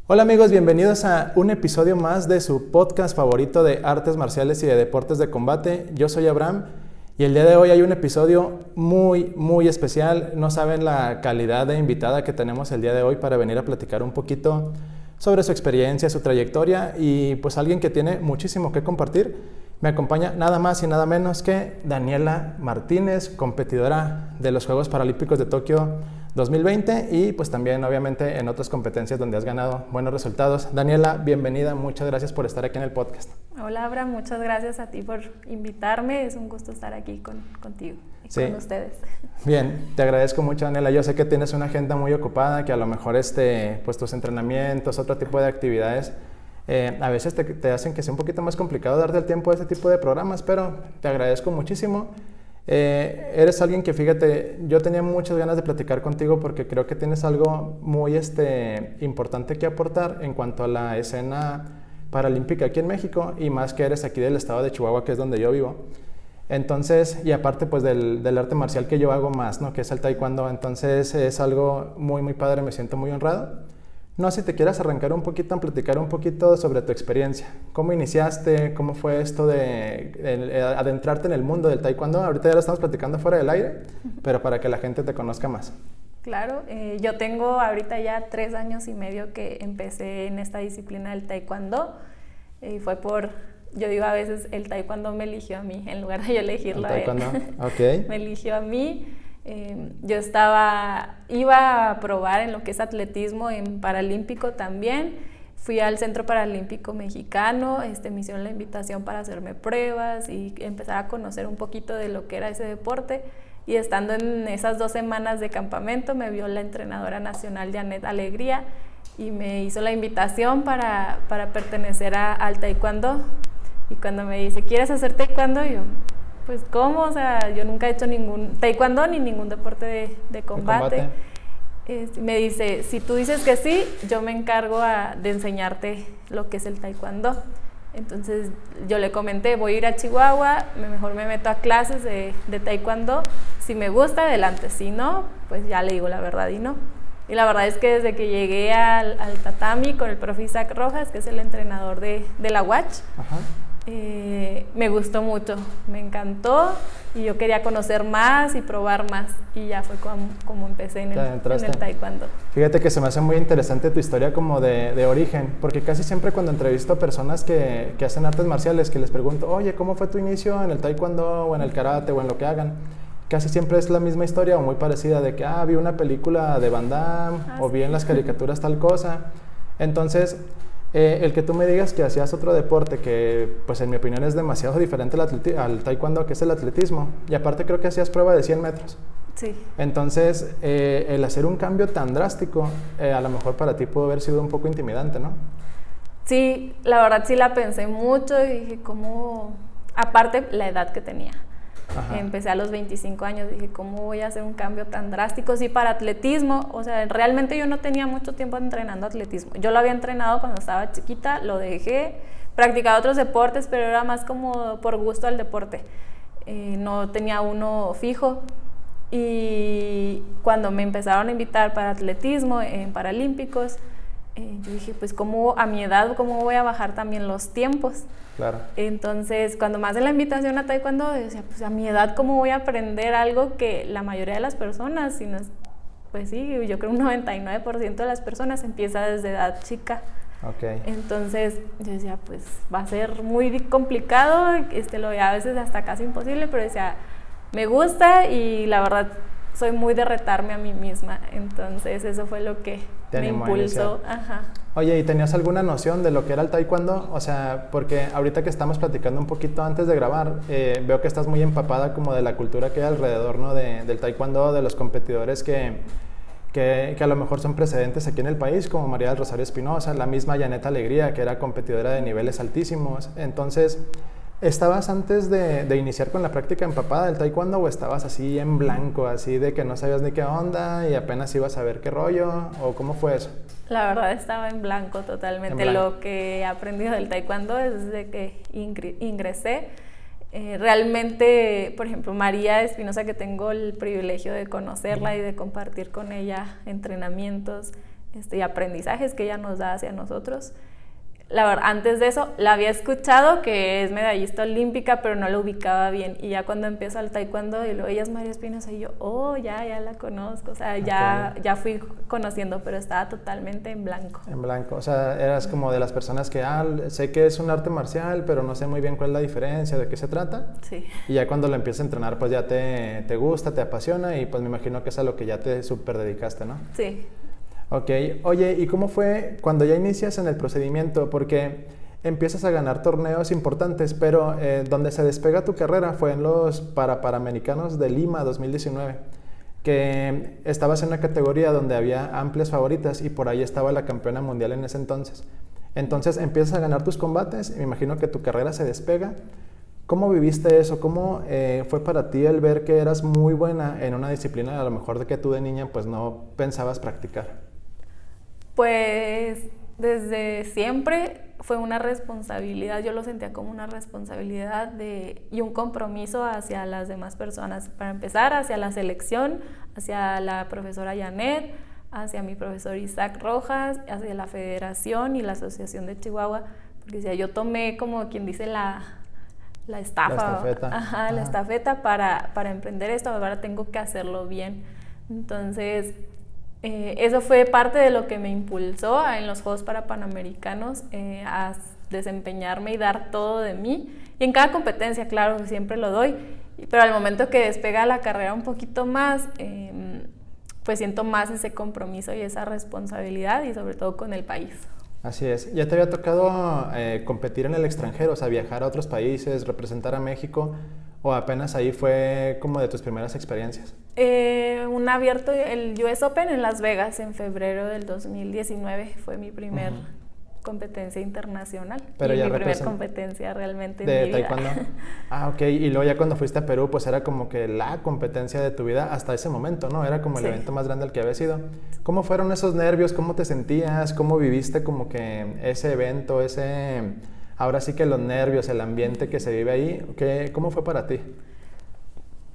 Hola amigos, bienvenidos a un episodio más de su podcast favorito de artes marciales y de deportes de combate. Yo soy Abraham y el día de hoy hay un episodio muy especial. No saben la calidad de invitada que tenemos el día de hoy para venir a platicar un poquito sobre su experiencia, su trayectoria y pues alguien que tiene muchísimo que compartir. Me acompaña nada más y nada menos que Daniela Martínez, competidora de los Juegos Paralímpicos de Tokio 2020 y pues también obviamente en otras competencias donde has ganado buenos resultados. Daniela, bienvenida, muchas gracias por estar aquí en el podcast. Hola Abraham, muchas gracias a ti por invitarme, es un gusto estar aquí contigo y sí, con ustedes. Bien, te agradezco mucho Daniela, yo sé que tienes una agenda muy ocupada, que a lo mejor pues tus entrenamientos, otro tipo de actividades a veces te hacen que sea un poquito más complicado darte el tiempo a este tipo de programas, pero te agradezco muchísimo. Eres alguien que, fíjate, yo tenía muchas ganas de platicar contigo porque creo que tienes algo muy importante que aportar en cuanto a la escena paralímpica aquí en México y más que eres aquí del estado de Chihuahua, que es donde yo vivo. Entonces, y aparte pues del arte marcial que yo hago más, ¿no? Que es el taekwondo, entonces es algo muy padre, me siento muy honrado. No sé si te quieras arrancar un poquito a platicar un poquito sobre tu experiencia. ¿Cómo iniciaste? ¿Cómo fue esto de adentrarte en el mundo del taekwondo? Ahorita ya lo estamos platicando fuera del aire, pero para que la gente te conozca más. Claro, yo tengo ahorita ya 3 años y medio que empecé en esta disciplina del taekwondo y fue yo digo a veces el taekwondo me eligió a mí en lugar de yo elegirlo a él. Okay. Me eligió a mí. Yo iba a probar en lo que es atletismo en paralímpico también. Fui al Centro Paralímpico Mexicano, me hicieron la invitación para hacerme pruebas y empezar a conocer un poquito de lo que era ese deporte. Y estando en esas 2 semanas de campamento me vio la entrenadora nacional Janet Alegría y me hizo la invitación para pertenecer al taekwondo. Y cuando me dice, ¿quieres hacer taekwondo? Yo, pues, ¿cómo? O sea, yo nunca he hecho ningún taekwondo ni ningún deporte de combate. Me dice, si tú dices que sí, yo me encargo de enseñarte lo que es el taekwondo. Entonces, yo le comenté, voy a ir a Chihuahua, mejor me meto a clases de taekwondo. Si me gusta, adelante. Si no, pues ya le digo la verdad y no. Y la verdad es que desde que llegué al tatami con el profe Isaac Rojas, que es el entrenador de la Watch, me gustó mucho, me encantó y yo quería conocer más y probar más y ya fue como empecé en el taekwondo. Fíjate que se me hace muy interesante tu historia como de origen, porque casi siempre cuando entrevisto a personas que hacen artes marciales, que les pregunto, oye, ¿cómo fue tu inicio en el taekwondo o en el karate o en lo que hagan? Casi siempre es la misma historia o muy parecida de que, vi una película de Van Damme o vi en las caricaturas tal cosa. Entonces, el que tú me digas que hacías otro deporte que, pues en mi opinión es demasiado diferente al taekwondo, que es el atletismo, y aparte creo que hacías prueba de 100 metros. Sí. Entonces, el hacer un cambio tan drástico, a lo mejor para ti pudo haber sido un poco intimidante, ¿no? Sí, la verdad sí la pensé mucho y dije, ¿cómo? Aparte, la edad que tenía. Ajá. Empecé a los 25 años, dije, ¿cómo voy a hacer un cambio tan drástico? Sí, para atletismo, o sea, realmente yo no tenía mucho tiempo entrenando atletismo. Yo lo había entrenado cuando estaba chiquita, lo dejé, practicaba otros deportes, pero era más como por gusto al deporte. No tenía uno fijo. Y cuando me empezaron a invitar para atletismo en Paralímpicos, yo dije, pues a mi edad, ¿cómo voy a bajar también los tiempos? Claro. Entonces, cuando me hacen la invitación a taekwondo, decía, pues a mi edad, ¿cómo voy a aprender algo que la mayoría de las personas, si no es, pues sí, yo creo un 99% de las personas empieza desde edad chica? Okay. Entonces, yo decía, pues va a ser muy complicado, lo veía a veces hasta casi imposible, pero decía, me gusta y la verdad soy muy de retarme a mí misma, entonces eso fue lo que me impulsó. Ajá. Oye, ¿y tenías alguna noción de lo que era el taekwondo? O sea, porque ahorita que estamos platicando un poquito antes de grabar, veo que estás muy empapada como de la cultura que hay alrededor, ¿no? Del taekwondo, de los competidores que a lo mejor son precedentes aquí en el país, como María del Rosario Espinosa, la misma Janet Alegría, que era competidora de niveles altísimos. Entonces, ¿estabas antes de iniciar con la práctica empapada del taekwondo o estabas así en blanco, así de que no sabías ni qué onda y apenas ibas a ver qué rollo? ¿O cómo fue eso? La verdad estaba en blanco totalmente. Lo que he aprendido del taekwondo es desde que ingresé. Realmente, por ejemplo, María Espinosa, que tengo el privilegio de conocerla y de compartir con ella entrenamientos, y aprendizajes que ella nos da hacia nosotros. La verdad, antes de eso la había escuchado, que es medallista olímpica, pero no la ubicaba bien. Y ya cuando empiezo al taekwondo y luego ella es María Espinosa, y yo, ya la conozco. O sea, ya fui conociendo, pero estaba totalmente en blanco. En blanco, o sea, eras como de las personas que, sé que es un arte marcial, pero no sé muy bien cuál es la diferencia, de qué se trata. Sí. Y ya cuando lo empiezas a entrenar, pues ya te gusta, te apasiona, y pues me imagino que es a lo que ya te súper dedicaste, ¿no? Sí. Ok, oye, ¿y cómo fue cuando ya inicias en el procedimiento? Porque empiezas a ganar torneos importantes, pero donde se despega tu carrera fue en los Panamericanos de Lima 2019, que estabas en una categoría donde había amplias favoritas y por ahí estaba la campeona mundial en ese entonces. Entonces empiezas a ganar tus combates y me imagino que tu carrera se despega. ¿Cómo viviste eso? ¿Cómo fue para ti el ver que eras muy buena en una disciplina a lo mejor de que tú de niña pues no pensabas practicar? Pues desde siempre fue una responsabilidad, yo lo sentía como una responsabilidad y un compromiso hacia las demás personas. Para empezar, hacia la selección, hacia la profesora Janet, hacia mi profesor Isaac Rojas, hacia la federación y la asociación de Chihuahua, porque decía, yo tomé como quien dice la estafeta. Ajá, la estafeta para emprender esto, ahora tengo que hacerlo bien. Entonces, eso fue parte de lo que me impulsó en los Juegos Panamericanos a desempeñarme y dar todo de mí. Y en cada competencia, claro, siempre lo doy, pero al momento que despega la carrera un poquito más, pues siento más ese compromiso y esa responsabilidad, y sobre todo con el país. Así es. ¿Ya te había tocado competir en el extranjero, o sea, viajar a otros países, representar a México, o apenas ahí fue como de tus primeras experiencias? Un abierto, el US Open en Las Vegas en febrero del 2019 fue mi primer competencia internacional. Pero y ya mi primera competencia realmente en mi vida. ¿De taekwondo? Ok. Y luego ya cuando fuiste a Perú, pues era como que la competencia de tu vida hasta ese momento, ¿no? Era como el evento más grande al que habías ido. ¿Cómo fueron esos nervios? ¿Cómo te sentías? ¿Cómo viviste como que ese evento, ahora sí que los nervios, el ambiente que se vive ahí? ¿Cómo fue para ti?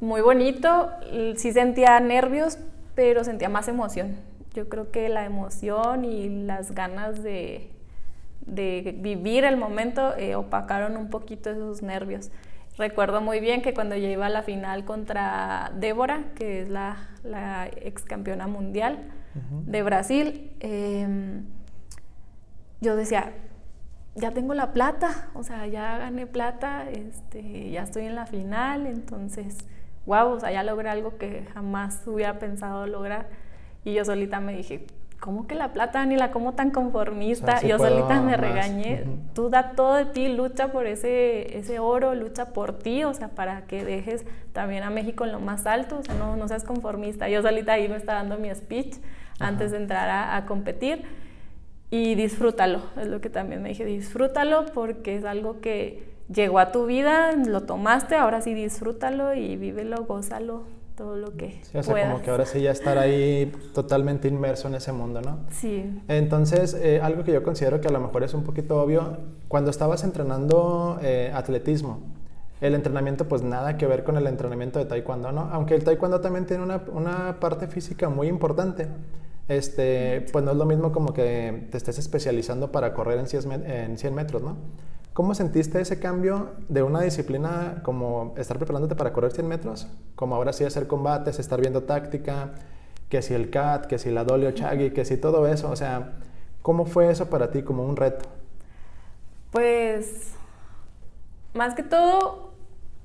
Muy bonito. Sí sentía nervios, pero sentía más emoción. Yo creo que la emoción y las ganas de vivir el momento opacaron un poquito esos nervios. Recuerdo muy bien que cuando yo iba a la final contra Débora, que es la ex campeona mundial de Brasil, yo decía, ya tengo la plata, o sea, ya gané plata, ya estoy en la final, entonces, wow, o sea, ya logré algo que jamás hubiera pensado lograr. Y yo solita me dije, ¿cómo que la plata, Daniela? ¿Cómo tan conformista? O sea, sí, yo solita me regañé. Tú da todo de ti, lucha por ese oro, lucha por ti, o sea, para que dejes también a México en lo más alto, o sea, no seas conformista. Yo solita ahí me estaba dando mi speech antes de entrar a competir, y disfrútalo, es lo que también me dije, disfrútalo porque es algo que llegó a tu vida, lo tomaste, ahora sí disfrútalo y vívelo, gózalo, todo lo que sí, o sea, puedas. Como que ahora sí ya estar ahí totalmente inmerso en ese mundo, ¿no? Sí. Entonces, algo que yo considero que a lo mejor es un poquito obvio, cuando estabas entrenando atletismo, el entrenamiento pues nada que ver con el entrenamiento de taekwondo, ¿no? Aunque el taekwondo también tiene una parte física muy importante. Pues no es lo mismo como que te estés especializando para correr en 100 metros, ¿no? ¿Cómo sentiste ese cambio de una disciplina como estar preparándote para correr 100 metros? Como ahora sí hacer combates, estar viendo táctica, que si el cat, que si la dolly o chagi, que si todo eso. O sea, ¿cómo fue eso para ti como un reto? Pues, más que todo,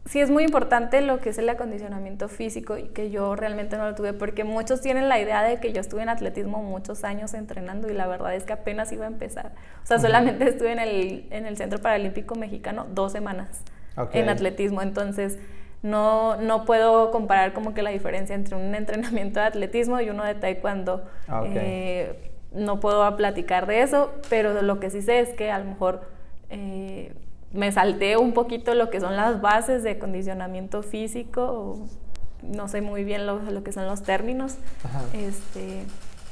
sí es muy importante lo que es el acondicionamiento físico, y que yo realmente no lo tuve, porque muchos tienen la idea de que yo estuve en atletismo muchos años entrenando, y la verdad es que apenas iba a empezar. O sea, solamente estuve en el Centro Paralímpico Mexicano 2 semanas en atletismo, entonces no puedo comparar como que la diferencia entre un entrenamiento de atletismo y uno de taekwondo. No puedo platicar de eso, pero lo que sí sé es que a lo mejor me salté un poquito lo que son las bases de acondicionamiento físico, no sé muy bien lo que son los términos,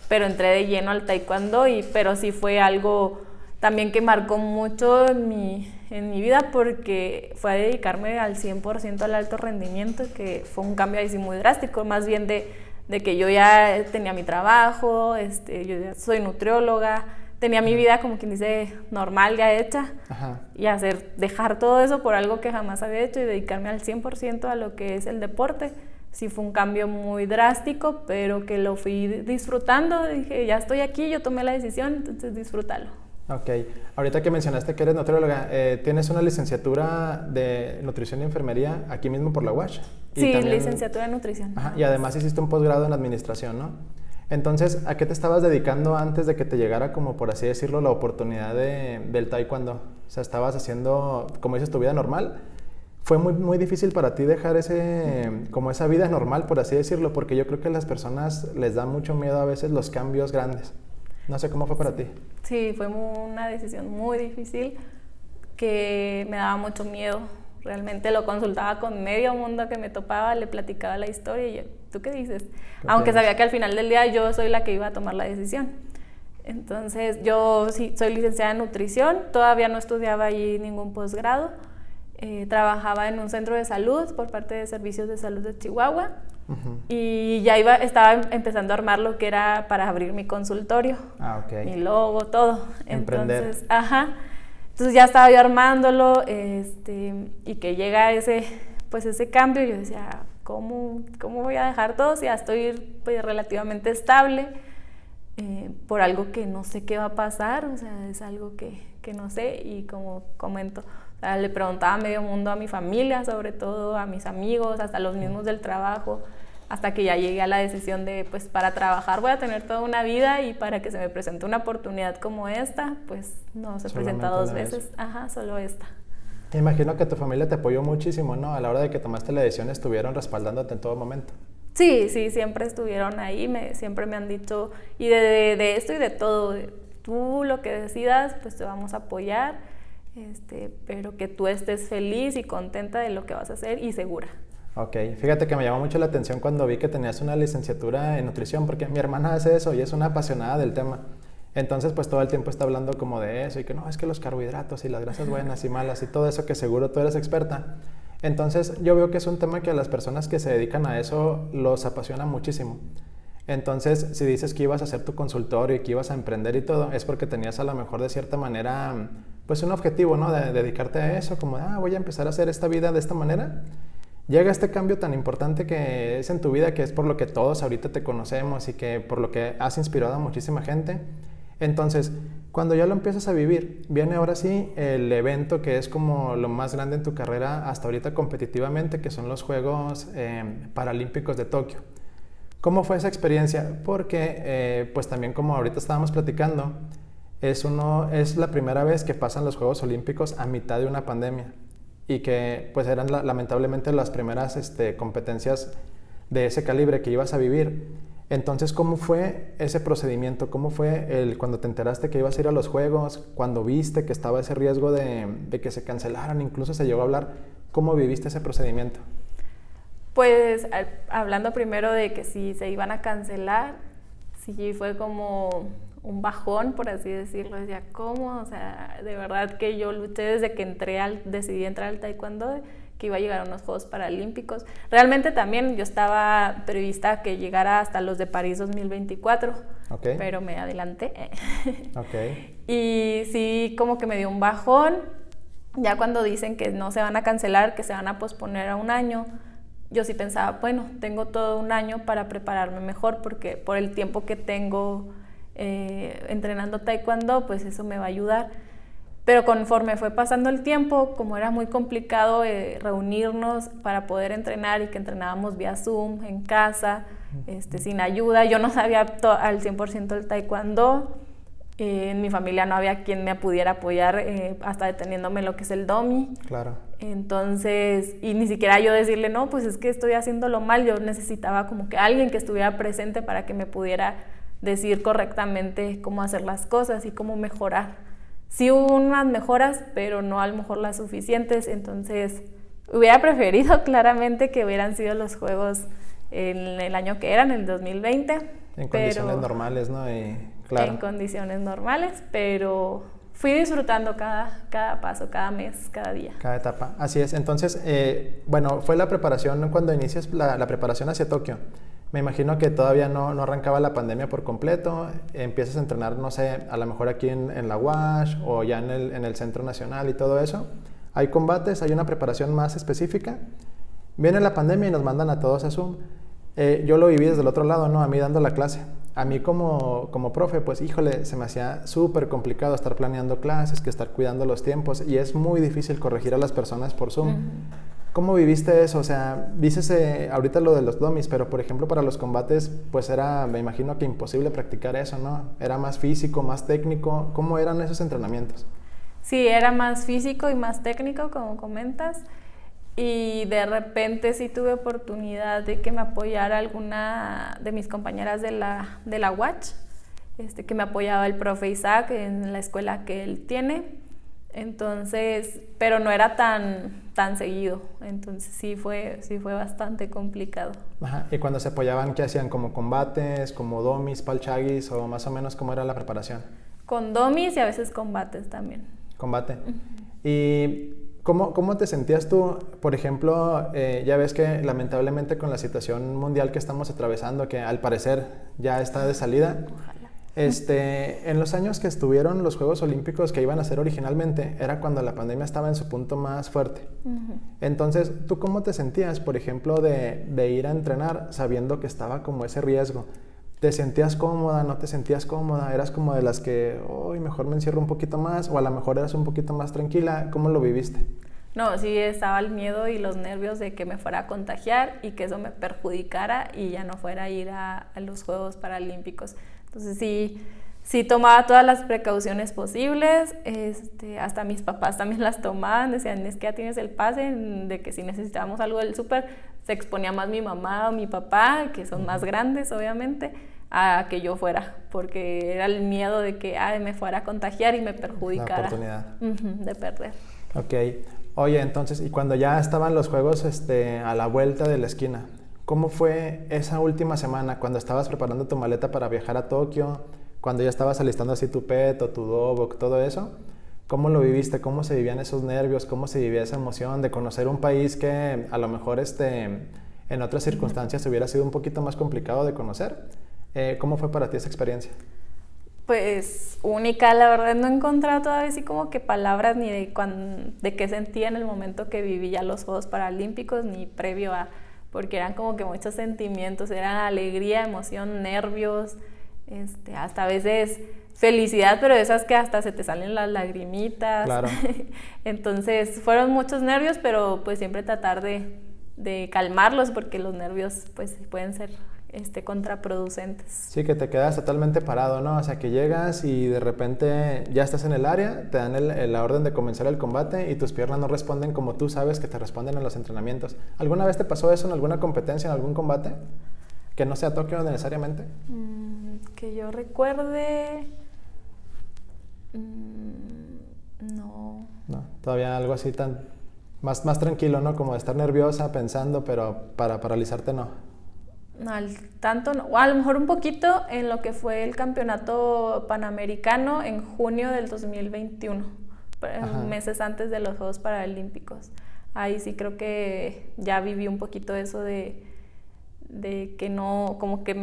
pero entré de lleno al taekwondo, pero sí fue algo también que marcó mucho en mi vida, porque fue a dedicarme al 100% al alto rendimiento, que fue un cambio ahí sí muy drástico, más bien de de que yo ya tenía mi trabajo, yo ya soy nutrióloga, tenía mi vida como quien dice normal ya hecha. Ajá. Y dejar todo eso por algo que jamás había hecho y dedicarme al 100% a lo que es el deporte. Sí fue un cambio muy drástico, pero que lo fui disfrutando. Dije, ya estoy aquí, yo tomé la decisión, entonces disfrútalo. Ok. Ahorita que mencionaste que eres nutrióloga, ¿tienes una licenciatura de nutrición y enfermería aquí mismo por la UASH? Sí, también, licenciatura en nutrición. Ajá, y además hiciste un posgrado en administración, ¿no? Entonces, ¿a qué te estabas dedicando antes de que te llegara, como por así decirlo, la oportunidad del taekwondo? O sea, ¿estabas haciendo, como dices, tu vida normal? ¿Fue muy, muy difícil para ti dejar como esa vida normal, por así decirlo? Porque yo creo que a las personas les da mucho miedo a veces los cambios grandes. No sé cómo fue para ti. Sí, fue una decisión muy difícil que me daba mucho miedo. Realmente lo consultaba con medio mundo que me topaba, le platicaba la historia y yo, ¿tú qué dices? Aunque sabía que al final del día yo soy la que iba a tomar la decisión. Entonces, yo sí soy licenciada en nutrición, todavía no estudiaba allí ningún posgrado. Trabajaba en un centro de salud por parte de Servicios de Salud de Chihuahua. Uh-huh. Y ya estaba empezando a armar lo que era para abrir mi consultorio. Okay. Mi logo, todo. Emprender. Entonces ya estaba yo armándolo y que llega ese cambio. Yo decía, ¿cómo voy a dejar todo si ya estoy pues, relativamente estable por algo que no sé qué va a pasar? O sea, es algo que no sé y como comento, o sea, le preguntaba a medio mundo, a mi familia, sobre todo a mis amigos, hasta los mismos del trabajo, hasta que ya llegué a la decisión de, pues, para trabajar voy a tener toda una vida y para que se me presente una oportunidad como esta, pues, no se presenta dos veces. Ajá, solo esta. Imagino que tu familia te apoyó muchísimo, ¿no? A la hora de que tomaste la decisión estuvieron respaldándote en todo momento. Sí, siempre estuvieron ahí, siempre me han dicho, y de esto y de todo, tú lo que decidas, pues te vamos a apoyar. Pero que tú estés feliz y contenta de lo que vas a hacer y segura. Ok, fíjate que me llamó mucho la atención cuando vi que tenías una licenciatura en nutrición, porque mi hermana hace eso y es una apasionada del tema. Entonces, pues todo el tiempo está hablando como de eso y que no, es que los carbohidratos y las grasas buenas y malas y todo eso que seguro tú eres experta. Entonces, yo veo que es un tema que a las personas que se dedican a eso los apasiona muchísimo. Entonces, si dices que ibas a hacer tu consultorio y que ibas a emprender y todo, es porque tenías a lo mejor de cierta manera pues un objetivo, ¿no? De dedicarte a eso, como voy a empezar a hacer esta vida de esta manera. Llega este cambio tan importante que es en tu vida, que es por lo que todos ahorita te conocemos y que por lo que has inspirado a muchísima gente. Entonces, cuando ya lo empiezas a vivir, viene ahora sí el evento que es como lo más grande en tu carrera hasta ahorita competitivamente, que son los Juegos Paralímpicos de Tokio. ¿Cómo fue esa experiencia? Porque, pues también como ahorita estábamos platicando, es la primera vez que pasan los Juegos Olímpicos a mitad de una pandemia y que pues eran lamentablemente las primeras competencias de ese calibre que ibas a vivir. Entonces, ¿cómo fue ese procedimiento? ¿Cómo fue cuando te enteraste que ibas a ir a los Juegos? Cuando viste que estaba ese riesgo de que se cancelaran, incluso se llegó a hablar. ¿Cómo viviste ese procedimiento? Pues hablando primero de que si se iban a cancelar, sí fue como un bajón, por así decirlo. Decía, ¿cómo? O sea, de verdad que yo luché desde que decidí entrar al taekwondo, que iba a llegar a unos Juegos Paralímpicos. Realmente también yo estaba prevista que llegara hasta los de París 2024, okay, pero me adelanté. Okay. Y sí, como que me dio un bajón. Ya cuando dicen que no se van a cancelar, que se van a posponer a un año, yo sí pensaba, bueno, tengo todo un año para prepararme mejor, porque por el tiempo que tengo entrenando taekwondo, pues eso me va a ayudar. Pero conforme fue pasando el tiempo, como era muy complicado reunirnos para poder entrenar y que entrenábamos vía Zoom en casa, sin ayuda, yo no sabía al 100% el taekwondo, en mi familia no había quien me pudiera apoyar hasta deteniéndome lo que es el domi. Claro. Entonces, y ni siquiera yo decirle, no, pues es que estoy haciéndolo mal, yo necesitaba como que alguien que estuviera presente para que me pudiera decir correctamente cómo hacer las cosas y cómo mejorar. Sí hubo unas mejoras, pero no a lo mejor las suficientes, entonces hubiera preferido claramente que hubieran sido los Juegos en el año que eran, el 2020. En condiciones normales, ¿no? Claro. En condiciones normales, pero fui disfrutando cada paso, cada mes, cada día. Cada etapa, así es. Entonces, bueno, fue la preparación cuando inicias la preparación hacia Tokio. Me imagino que todavía no arrancaba la pandemia por completo, empiezas a entrenar, no sé, a lo mejor aquí en la UASH o ya en el Centro Nacional y todo eso. Hay combates, hay una preparación más específica. Viene la pandemia y nos mandan a todos a Zoom. Yo lo viví desde el otro lado, ¿no? A mí dando la clase. A mí como profe, pues híjole, se me hacía súper complicado estar planeando clases, que estar cuidando los tiempos y es muy difícil corregir a las personas por Zoom. Uh-huh. ¿Cómo viviste eso? O sea, dices ahorita lo de los dummies, pero por ejemplo para los combates, pues era, me imagino que imposible practicar eso, ¿no? Era más físico, más técnico. ¿Cómo eran esos entrenamientos? Sí, era más físico y más técnico, como comentas. Y de repente sí tuve oportunidad de que me apoyara alguna de mis compañeras de la UACH, que me apoyaba el profe Isaac en la escuela que él tiene. Entonces, pero no era tan seguido, entonces sí fue bastante complicado. Ajá. ¿Y cuando se apoyaban, qué hacían? ¿Como combates, como domis, palchagis o más o menos cómo era la preparación? Con domis y a veces combates también. Combate. Uh-huh. ¿Y cómo te sentías tú? Por ejemplo, ya ves que lamentablemente con la situación mundial que estamos atravesando, que al parecer ya está de salida, ojalá. En los años que estuvieron los Juegos Olímpicos que iban a ser originalmente, era cuando la pandemia estaba en su punto más fuerte. Uh-huh. Entonces, ¿tú cómo te sentías, por ejemplo, de ir a entrenar sabiendo que estaba como ese riesgo? ¿Te sentías cómoda? ¿No te sentías cómoda? ¿Eras como de las que, mejor me encierro un poquito más? ¿O a lo mejor eras un poquito más tranquila? ¿Cómo lo viviste? No, sí estaba el miedo y los nervios de que me fuera a contagiar y que eso me perjudicara y ya no fuera a ir a los Juegos Paralímpicos. Entonces sí tomaba todas las precauciones posibles, hasta mis papás también las tomaban, decían, es que ya tienes el pase, de que si necesitábamos algo del súper, se exponía más mi mamá o mi papá, que son más grandes obviamente, a que yo fuera, porque era el miedo de que me fuera a contagiar y me perjudicara. La oportunidad. De perder. Ok. Oye, entonces, y cuando ya estaban los Juegos a la vuelta de la esquina, ¿cómo fue esa última semana cuando estabas preparando tu maleta para viajar a Tokio, cuando ya estabas alistando así tu PET o tu Dobok, todo eso? ¿Cómo lo viviste? ¿Cómo se vivían esos nervios? ¿Cómo se vivía esa emoción de conocer un país que a lo mejor en otras circunstancias hubiera sido un poquito más complicado de conocer? ¿Cómo fue para ti esa experiencia? Pues única, la verdad no he encontrado todavía así como que palabras ni de qué sentía en el momento que viví ya los Juegos Paralímpicos ni previo a, porque eran como que muchos sentimientos, eran alegría, emoción, nervios, hasta a veces felicidad, pero esas que hasta se te salen las lagrimitas. Claro. Entonces fueron muchos nervios, pero pues siempre tratar de calmarlos porque los nervios pues pueden ser contraproducentes. Sí, que te quedas totalmente parado, ¿no? O sea, que llegas y de repente ya estás en el área, te dan la orden de comenzar el combate y tus piernas no responden como tú sabes que te responden en los entrenamientos. ¿Alguna vez te pasó eso en alguna competencia, en algún combate? Que no sea Tokio necesariamente. Que yo recuerde... No. No, todavía algo así más tranquilo, ¿no? Como de estar nerviosa, pensando, pero para paralizarte no. No, al tanto no. O a lo mejor un poquito en lo que fue el campeonato panamericano en junio del 2021, meses antes de los Juegos Paralímpicos. Ahí sí creo que ya viví un poquito eso de que no, como que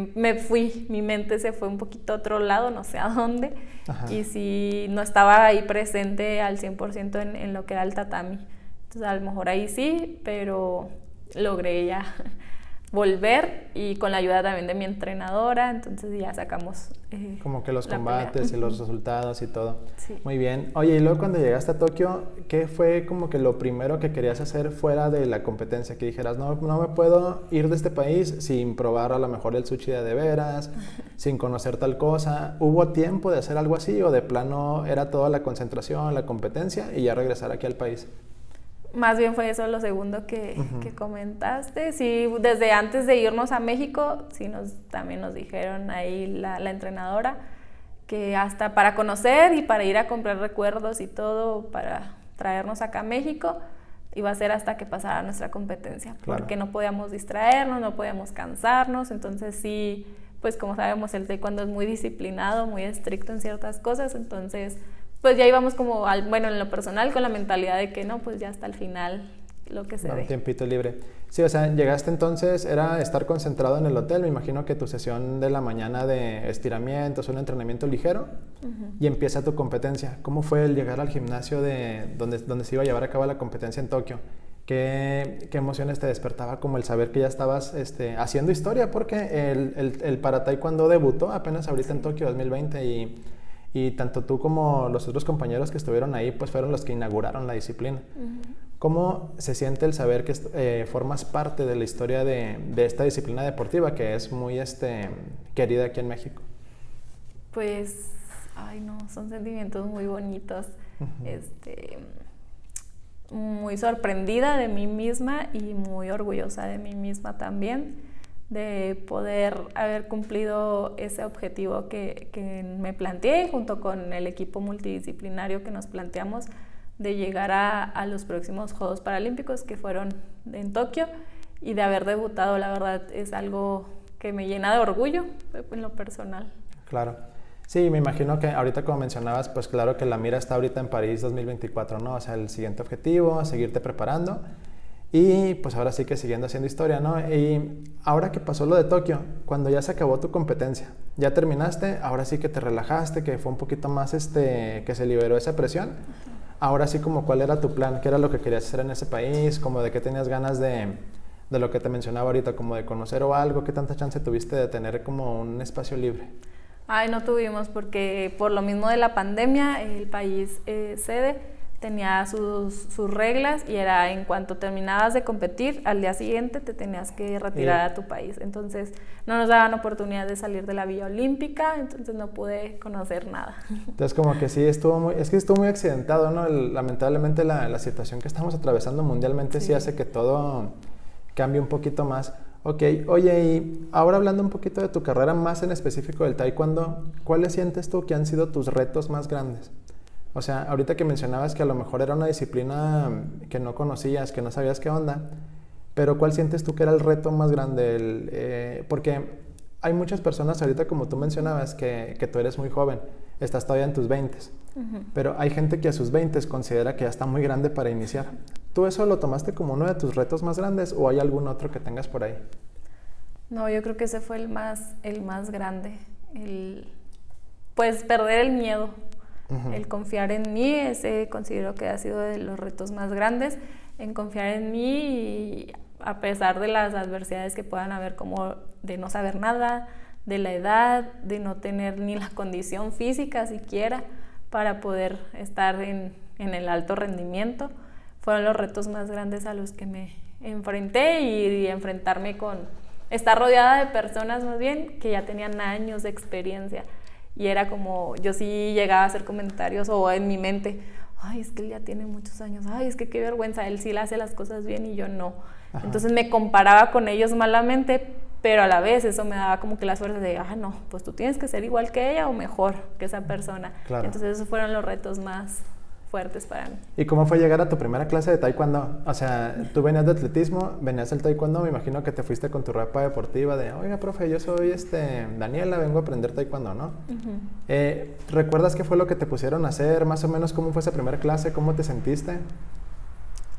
mi mente se fue un poquito a otro lado, no sé a dónde. Ajá. Y sí no estaba ahí presente al 100% en lo que era el tatami. Entonces a lo mejor ahí sí, pero logré ya volver y con la ayuda también de mi entrenadora, entonces ya sacamos como que los combates pelea. Y los resultados y todo. Sí. Muy bien. Oye, y luego cuando llegaste a Tokio, ¿qué fue como que lo primero que querías hacer fuera de la competencia? Que dijeras, no me puedo ir de este país sin probar a lo mejor el sushi de veras, sin conocer tal cosa. ¿Hubo tiempo de hacer algo así o de plano era toda la concentración, la competencia y ya regresar aquí al país? Más bien fue eso lo segundo que comentaste. Sí, desde antes de irnos a México, sí también nos dijeron ahí la entrenadora que hasta para conocer y para ir a comprar recuerdos y todo para traernos acá a México iba a ser hasta que pasara nuestra competencia, claro. Porque no podíamos distraernos, no podíamos cansarnos, entonces sí, pues como sabemos el taekwondo es muy disciplinado, muy estricto en ciertas cosas, entonces pues ya íbamos como, bueno, en lo personal con la mentalidad de que no, pues ya hasta el final lo que se Un ve. tiempito libre. Sí, o sea, llegaste entonces, era estar concentrado en el hotel, me imagino que tu sesión de la mañana de estiramientos, un entrenamiento ligero, y empieza tu competencia. ¿Cómo fue el llegar al gimnasio de donde se iba a llevar a cabo la competencia en Tokio? ¿Qué emociones te despertaba como el saber que ya estabas haciendo historia? Porque el para taekwondo debutó apenas ahorita en Tokio 2020 y tanto tú como los otros compañeros que estuvieron ahí pues fueron los que inauguraron la disciplina. ¿Cómo se siente el saber que formas parte de la historia de esta disciplina deportiva que es muy querida aquí en México? Pues, ay no, son sentimientos muy bonitos. Muy sorprendida de mí misma y muy orgullosa de mí misma también, de poder haber cumplido ese objetivo que me planteé junto con el equipo multidisciplinario que nos planteamos de llegar a los próximos Juegos Paralímpicos que fueron en Tokio, y de haber debutado. La verdad es algo que me llena de orgullo en lo personal. Claro. Sí, me imagino que ahorita como mencionabas, pues claro que la mira está ahorita en París 2024, ¿no? O sea, el siguiente objetivo, seguirte preparando y pues ahora sí que siguiendo haciendo historia, ¿no? Y ahora que pasó lo de Tokio, cuando ya se acabó tu competencia, ya terminaste, ahora sí que te relajaste, que fue un poquito más que se liberó esa presión. Ahora sí, como cuál era tu plan, qué era lo que querías hacer en ese país, como de qué tenías ganas de lo que te mencionaba ahorita, como de conocer o algo, qué tanta chance tuviste de tener como un espacio libre. Ay, no tuvimos porque por lo mismo de la pandemia el país sede tenía sus reglas y era en cuanto terminabas de competir, al día siguiente te tenías que retirar a tu país. Entonces no nos daban oportunidad de salir de la Villa Olímpica, entonces no pude conocer nada. Entonces como que sí, estuvo muy accidentado, ¿no? Lamentablemente la situación que estamos atravesando mundialmente sí hace que todo cambie un poquito más. Ok, oye, y ahora hablando un poquito de tu carrera más en específico del taekwondo, ¿cuáles sientes tú que han sido tus retos más grandes? O sea, ahorita que mencionabas que a lo mejor era una disciplina que no conocías, que no sabías qué onda, pero ¿cuál sientes tú que era el reto más grande? Porque hay muchas personas ahorita, como tú mencionabas, que tú eres muy joven, estás todavía en tus 20s, pero hay gente que a sus 20s considera que ya está muy grande para iniciar. ¿Tú eso lo tomaste como uno de tus retos más grandes o hay algún otro que tengas por ahí? No, yo creo que ese fue el más grande, pues perder el miedo, el confiar en mí, ese considero que ha sido de los retos más grandes, en confiar en mí y a pesar de las adversidades que puedan haber, como de no saber nada, de la edad, de no tener ni la condición física siquiera para poder estar en el alto rendimiento. Fueron los retos más grandes a los que me enfrenté y enfrentarme con estar rodeada de personas más bien que ya tenían años de experiencia y era como, yo sí llegaba a hacer comentarios o en mi mente, ay, es que él ya tiene muchos años, ay, es que qué vergüenza, él sí le hace las cosas bien y yo no. Ajá. Entonces me comparaba con ellos malamente, pero a la vez eso me daba como que la suerte de, no, pues tú tienes que ser igual que ella o mejor que esa persona. Claro. Entonces esos fueron los retos más fuertes para mí. ¿Y cómo fue llegar a tu primera clase de taekwondo? O sea, tú venías de atletismo, venías del taekwondo, me imagino que te fuiste con tu ropa deportiva de, oiga, profe, yo soy Daniela, vengo a aprender taekwondo, ¿no? ¿Recuerdas qué fue lo que te pusieron a hacer? Más o menos, ¿cómo fue esa primera clase? ¿Cómo te sentiste?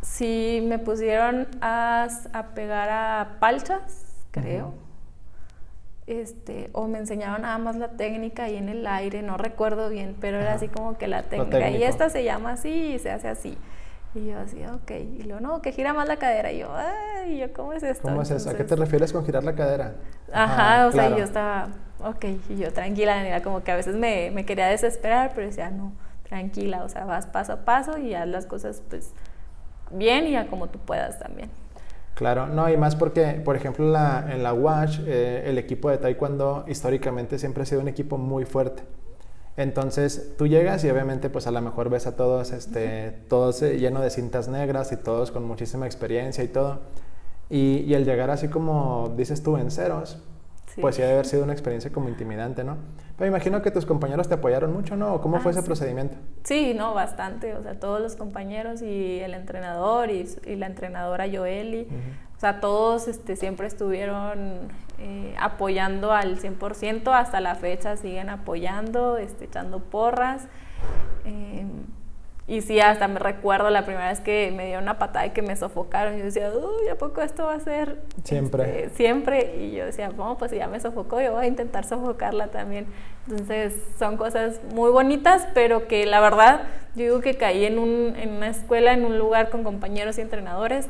Sí, me pusieron a pegar a palchas, creo. O me enseñaban nada más la técnica ahí en el aire, no recuerdo bien, pero era así como que la técnica, y esta se llama así y se hace así. Y yo así, ok, y luego no, que gira más la cadera, y yo, ¿cómo es esto? ¿Cómo es eso? ¿A qué te refieres con girar la cadera? Ajá, o sea, y yo estaba, ok, y yo tranquila, Daniela, como que a veces me quería desesperar, pero decía, no, tranquila, o sea, vas paso a paso y haz las cosas pues bien y a como tú puedas también. Claro, no, y más porque, por ejemplo, en la UASH, el equipo de taekwondo históricamente siempre ha sido un equipo muy fuerte. Entonces, tú llegas y obviamente pues a lo mejor ves a todos, todos lleno de cintas negras y todos con muchísima experiencia y todo. Y el llegar así como dices tú en ceros, sí, pues sí debe haber sido una experiencia como intimidante, ¿no? Pero imagino que tus compañeros te apoyaron mucho, ¿no? ¿Cómo fue ese procedimiento? Sí, no, bastante. O sea, todos los compañeros y el entrenador y la entrenadora Joeli, o sea, todos siempre estuvieron apoyando al 100%, hasta la fecha siguen apoyando, echando porras. Y sí, hasta me recuerdo la primera vez que me dio una patada y que me sofocaron. Yo decía, uy, ¿a poco esto va a ser siempre? Siempre. Y yo decía, bueno, pues si ya me sofocó, yo voy a intentar sofocarla también. Entonces, son cosas muy bonitas, pero que la verdad, yo digo que caí en una escuela, en un lugar con compañeros y entrenadores,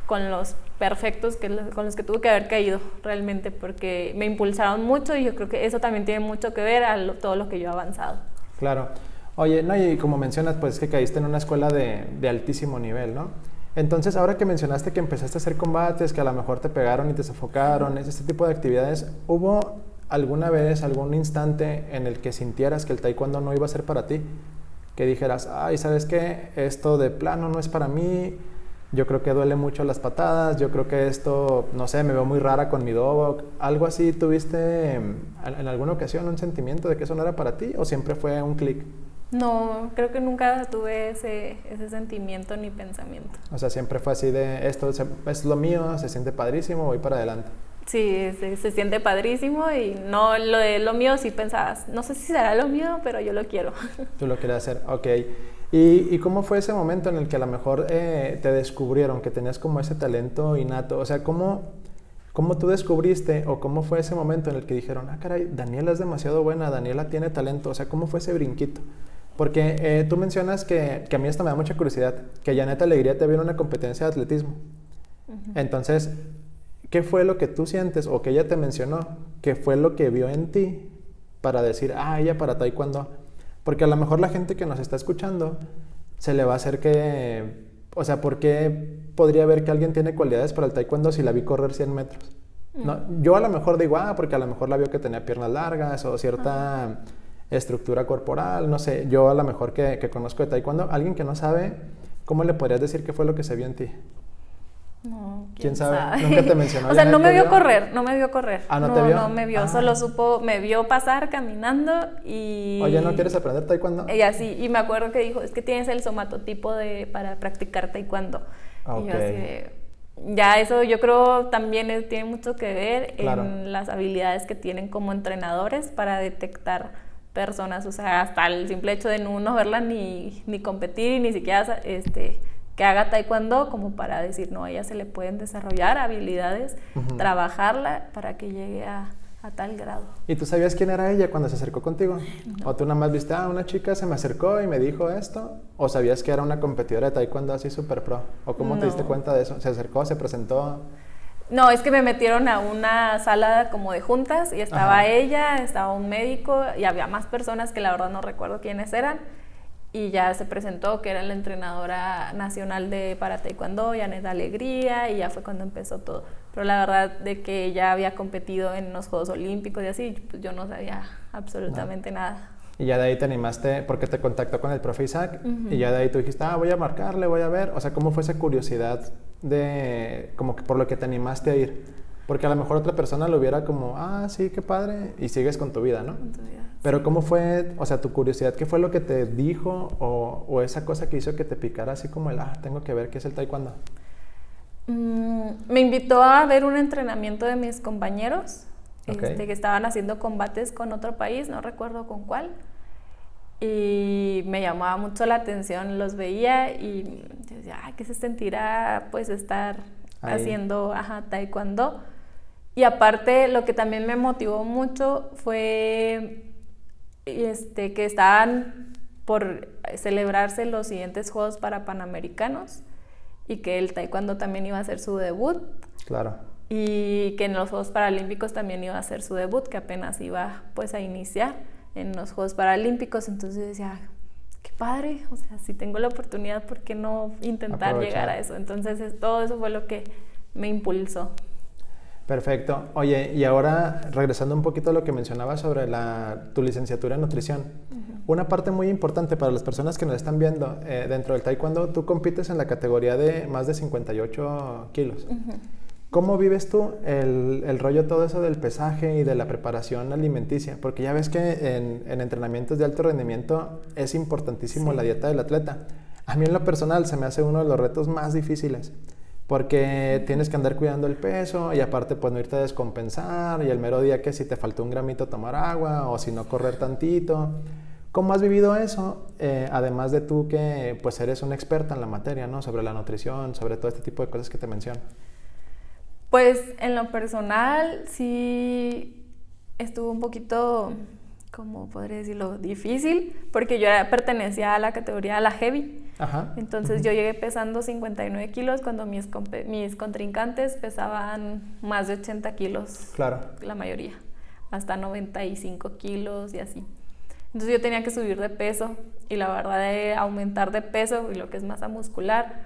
con los perfectos con los que tuve que haber caído realmente, porque me impulsaron mucho y yo creo que eso también tiene mucho que ver a todo lo que yo he avanzado. Claro. Oye, no, y como mencionas, pues que caíste en una escuela de altísimo nivel, ¿no? Entonces, ahora que mencionaste que empezaste a hacer combates, que a lo mejor te pegaron y te sofocaron, este tipo de actividades, ¿hubo alguna vez, algún instante en el que sintieras que el taekwondo no iba a ser para ti? Que dijeras, ay, ¿sabes qué? Esto de plano no es para mí, yo creo que duele mucho las patadas, yo creo que esto, no sé, me veo muy rara con mi dobo. ¿Algo así tuviste en alguna ocasión un sentimiento de que eso no era para ti o siempre fue un clic? No, creo que nunca tuve ese sentimiento ni pensamiento. O sea, siempre fue así de, esto es lo mío, se siente padrísimo, voy para adelante. Sí, se siente padrísimo y no lo de lo mío sí pensabas, no sé si será lo mío, pero yo lo quiero. Tú lo quieres hacer, ok. ¿Y cómo fue ese momento en el que a lo mejor te descubrieron que tenías como ese talento innato? O sea, ¿cómo tú descubriste o cómo fue ese momento en el que dijeron, ah, caray, Daniela es demasiado buena, Daniela tiene talento? O sea, ¿cómo fue ese brinquito? Porque tú mencionas que a mí esto me da mucha curiosidad, que Janet Alegría te vio en una competencia de atletismo. Entonces, ¿qué fue lo que tú sientes o que ella te mencionó? ¿Qué fue lo que vio en ti para decir, ah, ella para taekwondo? Porque a lo mejor la gente que nos está escuchando se le va a hacer que, o sea, ¿por qué podría ver que alguien tiene cualidades para el taekwondo si la vi correr 100 metros? No, yo a lo mejor digo, ah, porque a lo mejor la vio que tenía piernas largas o cierta estructura corporal, no sé, yo a lo mejor que conozco de taekwondo, alguien que no sabe, ¿cómo le podrías decir qué fue lo que se vio en ti? No, ¿Quién sabe? Nunca te mencionó. O sea, no me vio correr, no me vio correr. Ah, ¿no te vio? No me vio, solo me vio pasar caminando y... Oye, ¿no quieres aprender taekwondo? Y así, y me acuerdo que dijo, es que tienes el somatotipo para practicar taekwondo. Okay. Y yo así ya eso yo creo también tiene mucho que ver en las habilidades que tienen como entrenadores para detectar personas, o sea, hasta el simple hecho de no verla ni competir y ni siquiera que haga taekwondo, como para decir, no, a ella se le pueden desarrollar habilidades, trabajarla para que llegue a tal grado. ¿Y tú sabías quién era ella cuando se acercó contigo? No. ¿O tú nada más viste, una chica se me acercó y me dijo esto? ¿O sabías que era una competidora de taekwondo así súper pro? ¿O cómo te diste cuenta de eso? ¿Se acercó, se presentó? No, es que me metieron a una sala como de juntas y estaba ella, estaba un médico y había más personas que la verdad no recuerdo quiénes eran. Y ya se presentó que era la entrenadora nacional para taekwondo, Janet Alegría, y ya fue cuando empezó todo. Pero la verdad de que ella había competido en los Juegos Olímpicos y así, pues yo no sabía absolutamente nada. Y ya de ahí te animaste porque te contactó con el profe Isaac y ya de ahí tú dijiste, voy a marcarle, voy a ver. O sea, ¿cómo fue esa curiosidad como que por lo que te animaste a ir? Porque a lo mejor otra persona lo hubiera como, sí, qué padre, y sigues con tu vida, ¿no? Con tu vida, sí. Pero ¿cómo fue, o sea, tu curiosidad, qué fue lo que te dijo o esa cosa que hizo que te picara así como tengo que ver qué es el taekwondo? Me invitó a ver un entrenamiento de mis compañeros que estaban haciendo combates con otro país, no recuerdo con cuál, y me llamaba mucho la atención, los veía y decía, ¿qué se sentirá pues estar haciendo taekwondo? Y aparte lo que también me motivó mucho fue que estaban por celebrarse los siguientes Juegos para Panamericanos y que el taekwondo también iba a hacer su debut. Claro. Y que en los Juegos Paralímpicos también iba a hacer su debut, que apenas iba pues a iniciar en los Juegos Paralímpicos. Entonces decía, qué padre, o sea, si tengo la oportunidad, ¿por qué no intentar llegar a eso? Entonces todo eso fue lo que me impulsó. Perfecto. Oye, y ahora regresando un poquito a lo que mencionabas sobre tu licenciatura en nutrición, una parte muy importante para las personas que nos están viendo, dentro del taekwondo, tú compites en la categoría de más de 58 kilos. ¿Cómo vives tú el rollo todo eso del pesaje y de la preparación alimenticia? Porque ya ves que en entrenamientos de alto rendimiento es importantísimo la dieta del atleta. A mí en lo personal se me hace uno de los retos más difíciles. Porque tienes que andar cuidando el peso y aparte pues no irte a descompensar y el mero día que si te faltó un gramito tomar agua o si no correr tantito. ¿Cómo has vivido eso? Además de tú que pues eres una experta en la materia, ¿no? Sobre la nutrición, sobre todo este tipo de cosas que te menciono. Pues en lo personal sí estuvo un poquito, ¿cómo podría decirlo? Difícil, porque yo pertenecía a la categoría de la heavy. Ajá. Entonces yo llegué pesando 59 kilos cuando mis contrincantes pesaban más de 80 kilos. Claro. La mayoría, hasta 95 kilos y así. Entonces yo tenía que subir de peso y la verdad de aumentar de peso y lo que es masa muscular,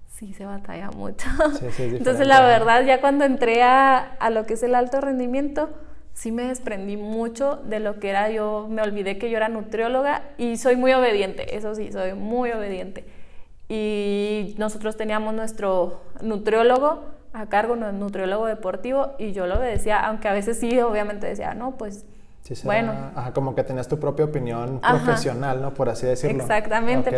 sí se batalla mucho. Sí, entonces la verdad ya cuando entré a lo que es el alto rendimiento, sí me desprendí mucho de lo que era yo, me olvidé que yo era nutrióloga y soy muy obediente, eso sí, soy muy obediente. Y nosotros teníamos nuestro nutriólogo a cargo, nuestro nutriólogo deportivo, y yo lo obedecía, aunque a veces sí, obviamente decía, no, pues sí, bueno. Ajá, como que tenías tu propia opinión profesional, ¿no? Por así decirlo. Exactamente,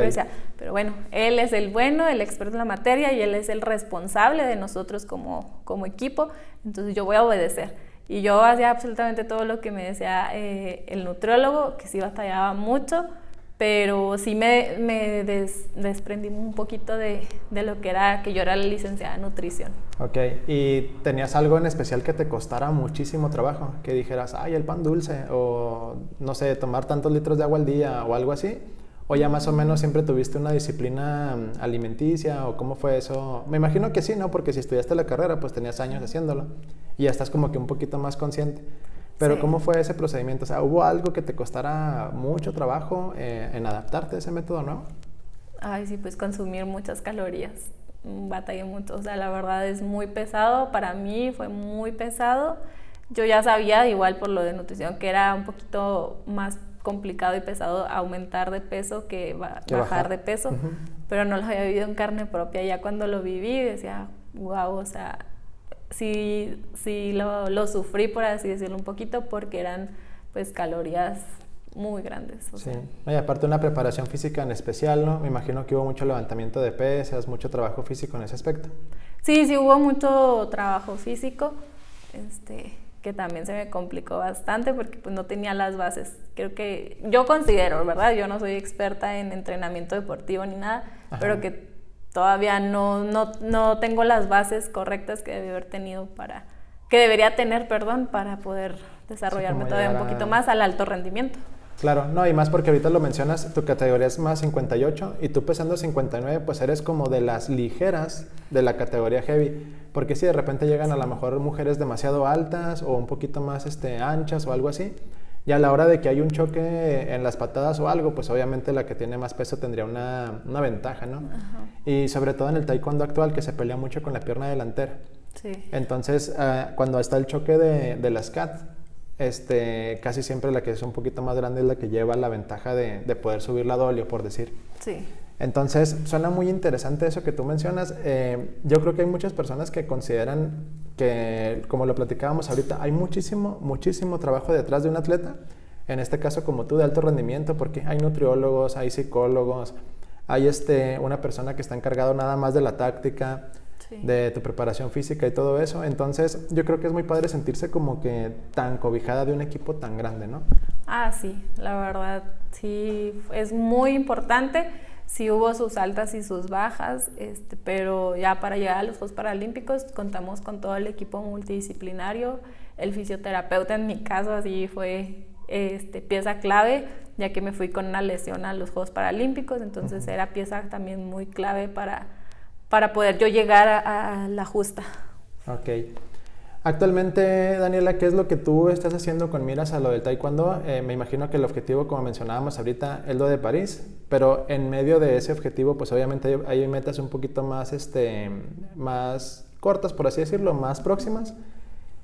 pero bueno, él es el bueno, el experto en la materia y él es el responsable de nosotros como equipo, entonces yo voy a obedecer. Y yo hacía absolutamente todo lo que me decía el nutriólogo, que sí batallaba mucho, pero sí me desprendí un poquito de lo que era, que yo era la licenciada en nutrición. Ok, ¿y tenías algo en especial que te costara muchísimo trabajo? Que dijeras, ay, el pan dulce, o no sé, tomar tantos litros de agua al día, o algo así. ¿O ya más o menos siempre tuviste una disciplina alimenticia, o cómo fue eso? Me imagino que sí, ¿no? Porque si estudiaste la carrera, pues tenías años haciéndolo, y ya estás como que un poquito más consciente. Pero sí. ¿Cómo fue ese procedimiento? O sea, ¿hubo algo que te costara mucho trabajo en adaptarte a ese método, no? Ay, sí, pues consumir muchas calorías. Batallé mucho, o sea, la verdad es muy pesado, para mí fue muy pesado. Yo ya sabía, igual por lo de nutrición, que era un poquito más complicado y pesado aumentar de peso que bajar de peso, pero no lo había vivido en carne propia. Ya cuando lo viví decía, wow, o sea, sí lo sufrí, por así decirlo, un poquito, porque eran pues calorías muy grandes. Sí, y aparte una preparación física en especial, ¿no? Me imagino que hubo mucho levantamiento de pesas, mucho trabajo físico en ese aspecto. Sí, hubo mucho trabajo físico, que también se me complicó bastante porque pues no tenía las bases. Creo que, yo considero, ¿verdad? Yo no soy experta en entrenamiento deportivo ni nada, pero que todavía no tengo las bases correctas que debería tener para poder desarrollarme todavía un poquito más al alto rendimiento. Claro, no, y más porque ahorita lo mencionas, tu categoría es más 58 y tú pesando 59, pues eres como de las ligeras de la categoría heavy, porque si de repente llegan a lo mejor mujeres demasiado altas o un poquito más anchas o algo así, y a la hora de que hay un choque en las patadas o algo, pues obviamente la que tiene más peso tendría una ventaja, ¿no? Ajá. Y sobre todo en el taekwondo actual, que se pelea mucho con la pierna delantera. Sí. Entonces, cuando está el choque de las CAT, casi siempre la que es un poquito más grande es la que lleva la ventaja de poder subir la dolio, por decir. Sí. Entonces, suena muy interesante eso que tú mencionas. Yo creo que hay muchas personas que consideran que, como lo platicábamos ahorita, hay muchísimo trabajo detrás de un atleta. En este caso, como tú, de alto rendimiento, porque hay nutriólogos, hay psicólogos, hay una persona que está encargado nada más de la táctica, de tu preparación física y todo eso. Entonces yo creo que es muy padre sentirse como que tan cobijada de un equipo tan grande, ¿no? Ah, sí, la verdad, sí, es muy importante. Sí hubo sus altas y sus bajas, pero ya para llegar a los Juegos Paralímpicos contamos con todo el equipo multidisciplinario. El fisioterapeuta en mi caso así fue pieza clave, ya que me fui con una lesión a los Juegos Paralímpicos, entonces era pieza también muy clave para poder yo llegar a la justa. Ok. Actualmente, Daniela, ¿qué es lo que tú estás haciendo con miras a lo del taekwondo? Me imagino que el objetivo, como mencionábamos ahorita, es lo de París, pero en medio de ese objetivo, pues obviamente hay metas un poquito más, más cortas, por así decirlo, más próximas.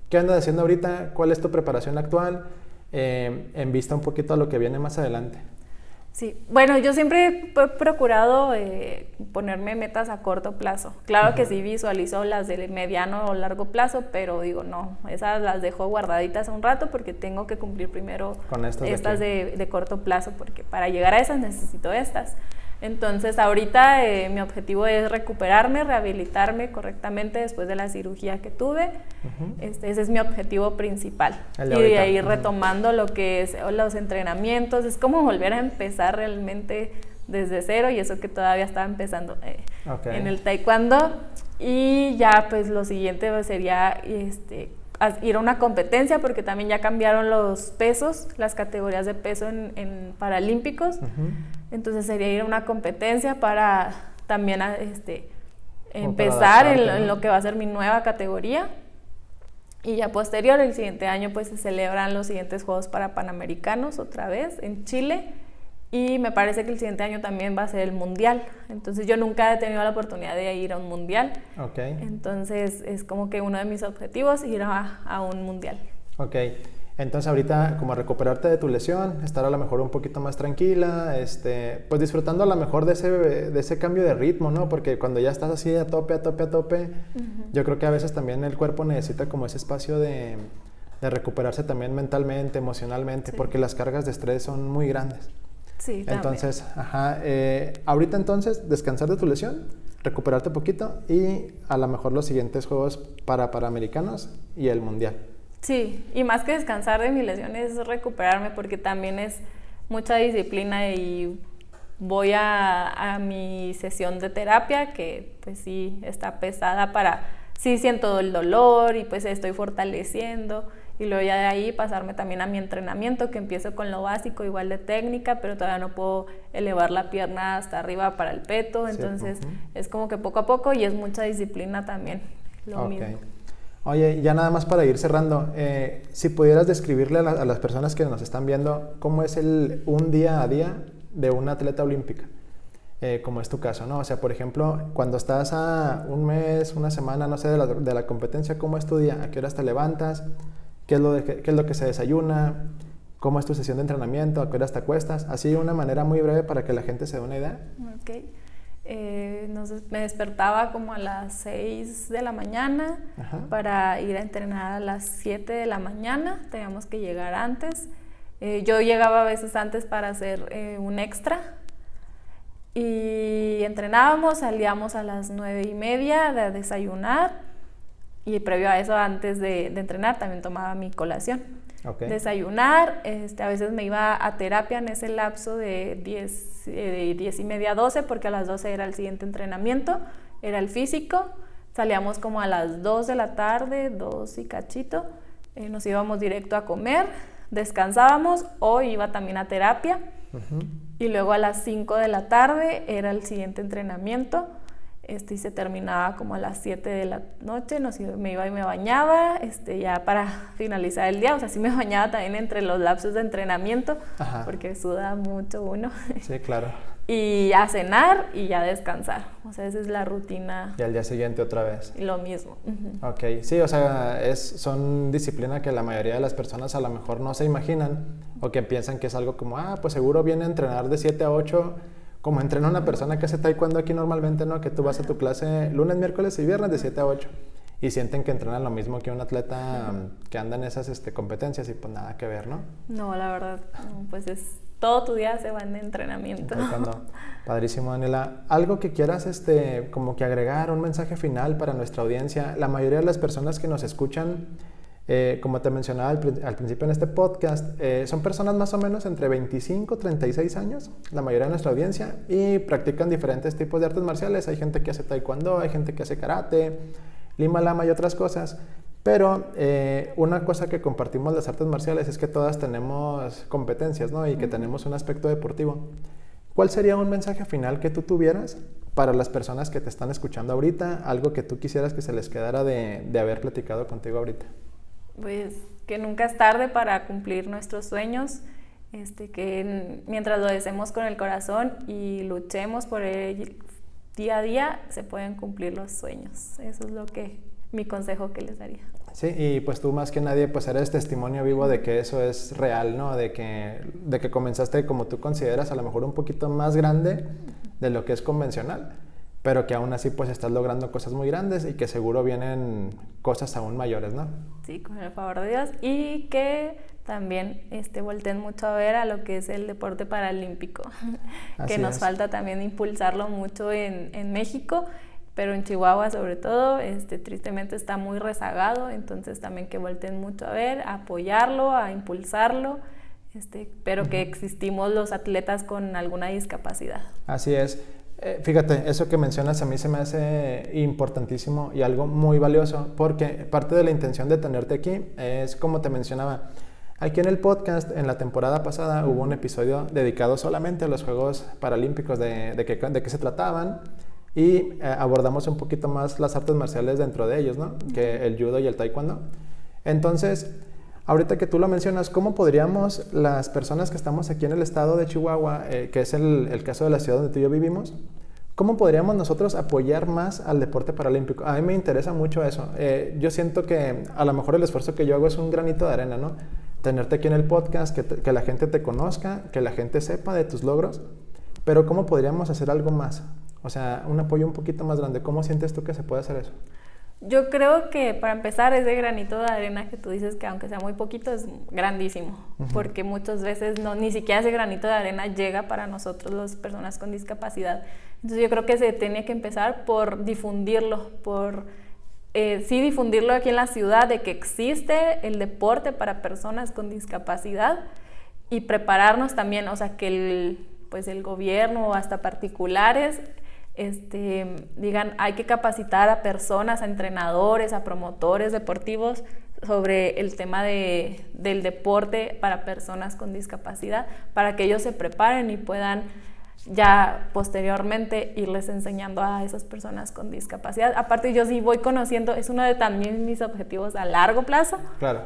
¿Qué andas haciendo ahorita? ¿Cuál es tu preparación actual? En vista un poquito a lo que viene más adelante. Sí, bueno, yo siempre he procurado ponerme metas a corto plazo. Claro que sí visualizo las de mediano o largo plazo, pero digo, no, esas las dejo guardaditas un rato porque tengo que cumplir primero con estas de corto plazo, porque para llegar a esas necesito estas. Entonces ahorita mi objetivo es recuperarme, rehabilitarme correctamente después de la cirugía que tuve. Ese es mi objetivo principal. Y de ahí retomando lo que es los entrenamientos, es como volver a empezar realmente desde cero, y eso que todavía estaba empezando en el taekwondo. Y ya pues lo siguiente pues, sería ir a una competencia, porque también ya cambiaron los pesos, las categorías de peso en paralímpicos. Entonces sería ir a una competencia para también empezar en lo que va a ser mi nueva categoría. Y ya posterior, el siguiente año pues se celebran los siguientes Juegos para Panamericanos otra vez en Chile. Y me parece que el siguiente año también va a ser el Mundial. Entonces yo nunca he tenido la oportunidad de ir a un Mundial. Entonces es como que uno de mis objetivos ir a un Mundial. Entonces ahorita como recuperarte de tu lesión, estar a lo mejor un poquito más tranquila, pues disfrutando a lo mejor de ese cambio de ritmo, ¿no? Porque cuando ya estás así a tope, yo creo que a veces también el cuerpo necesita como ese espacio de recuperarse también mentalmente, emocionalmente, porque las cargas de estrés son muy grandes. Sí, entonces, ahorita entonces descansar de tu lesión, recuperarte poquito y a lo mejor los siguientes Juegos para Panamericanos y el Mundial. Sí, y más que descansar de mi lesión es recuperarme, porque también es mucha disciplina, y voy a mi sesión de terapia, que pues sí está pesada sí siento el dolor y pues estoy fortaleciendo, y luego ya de ahí pasarme también a mi entrenamiento, que empiezo con lo básico, igual de técnica, pero todavía no puedo elevar la pierna hasta arriba para el peto, entonces es como que poco a poco, y es mucha disciplina también, lo mismo. Oye, ya nada más para ir cerrando, si pudieras describirle a las personas que nos están viendo cómo es un día a día de una atleta olímpica, como es tu caso, ¿no? O sea, por ejemplo, cuando estás a un mes, una semana, no sé, de la competencia, ¿cómo es tu día? ¿A qué horas te levantas? ¿Qué es lo que se desayuna? ¿Cómo es tu sesión de entrenamiento? ¿A qué horas te acuestas? Así de una manera muy breve para que la gente se dé una idea. Me despertaba como a las 6 de la mañana para ir a entrenar a las 7 de la mañana, teníamos que llegar antes. Yo llegaba a veces antes para hacer un extra, y entrenábamos, salíamos a las 9:30 de desayunar, y previo a eso, antes de entrenar, también tomaba mi colación. Desayunar, a veces me iba a terapia en ese lapso de 10:30 a 12, porque a las 12 era el siguiente entrenamiento, era el físico. Salíamos como a las 2 de la tarde, 2 y cachito, nos íbamos directo a comer, descansábamos, o iba también a terapia. Y luego a las 5 de la tarde era el siguiente entrenamiento, y se terminaba como a las 7 de la noche, me iba y me bañaba, ya para finalizar el día. O sea, sí me bañaba también entre los lapsos de entrenamiento, porque suda mucho uno. Sí, claro. Y a cenar y ya descansar. O sea, esa es la rutina. Y al día siguiente otra vez. Y lo mismo. Sí, o sea, son disciplina que la mayoría de las personas a lo mejor no se imaginan, o que piensan que es algo como, pues seguro viene a entrenar de 7 a 8, como entrena una persona que hace taekwondo aquí normalmente, ¿no? Que tú vas a tu clase lunes, miércoles y viernes de 7 a 8, y sienten que entrenan lo mismo que un atleta que anda en esas competencias, y pues nada que ver, ¿no? No, la verdad, no, pues todo tu día se va en entrenamiento. Padrísimo, Daniela. Algo que quieras como que agregar, un mensaje final para nuestra audiencia. La mayoría de las personas que nos escuchan, como te mencionaba al principio en este podcast, son personas más o menos entre 25 y 36 años, la mayoría de nuestra audiencia, y practican diferentes tipos de artes marciales. Hay gente que hace taekwondo, hay gente que hace karate, lima lama y otras cosas. Pero una cosa que compartimos las artes marciales es que todas tenemos competencias, ¿no? Y que tenemos un aspecto deportivo. ¿Cuál sería un mensaje final que tú tuvieras para las personas que te están escuchando ahorita? Algo que tú quisieras que se les quedara de haber platicado contigo ahorita. Pues que nunca es tarde para cumplir nuestros sueños, que mientras lo deseemos con el corazón y luchemos por él día a día, se pueden cumplir los sueños. Eso es mi consejo que les daría. Sí, y pues tú más que nadie pues eres testimonio vivo de que eso es real, ¿no? De que comenzaste, como tú consideras, a lo mejor un poquito más grande de lo que es convencional, pero que aún así pues estás logrando cosas muy grandes, y que seguro vienen cosas aún mayores, ¿no? Sí, con el favor de Dios, y que también volteen mucho a ver a lo que es el deporte paralímpico, que nos falta también impulsarlo mucho en México, pero en Chihuahua sobre todo, tristemente está muy rezagado, entonces también que volteen mucho a ver, a apoyarlo, a impulsarlo, pero que existimos los atletas con alguna discapacidad. Así es. Fíjate, eso que mencionas a mí se me hace importantísimo y algo muy valioso, porque parte de la intención de tenerte aquí es, como te mencionaba, aquí en el podcast, en la temporada pasada, hubo un episodio dedicado solamente a los Juegos Paralímpicos, de qué se trataban, y abordamos un poquito más las artes marciales dentro de ellos, ¿no? Que el judo y el taekwondo. Entonces, ahorita que tú lo mencionas, ¿cómo podríamos las personas que estamos aquí en el estado de Chihuahua, que es el caso de la ciudad donde tú y yo vivimos, cómo podríamos nosotros apoyar más al deporte paralímpico? A mí me interesa mucho eso. Yo siento que a lo mejor el esfuerzo que yo hago es un granito de arena, ¿no? Tenerte aquí en el podcast, que la gente te conozca, que la gente sepa de tus logros, pero ¿cómo podríamos hacer algo más? O sea, un apoyo un poquito más grande. ¿Cómo sientes tú que se puede hacer eso? Yo creo que para empezar ese granito de arena que tú dices que aunque sea muy poquito es grandísimo, porque muchas veces ni siquiera ese granito de arena llega para nosotros las personas con discapacidad. Entonces yo creo que se tiene que empezar por difundirlo, sí difundirlo aquí en la ciudad de que existe el deporte para personas con discapacidad y prepararnos también, o sea, que el gobierno o hasta particulares digan, hay que capacitar a personas, a entrenadores, a promotores deportivos sobre el tema del deporte para personas con discapacidad, para que ellos se preparen y puedan ya posteriormente irles enseñando a esas personas con discapacidad. Aparte, yo sí voy conociendo, es uno de también mis objetivos a largo plazo, claro.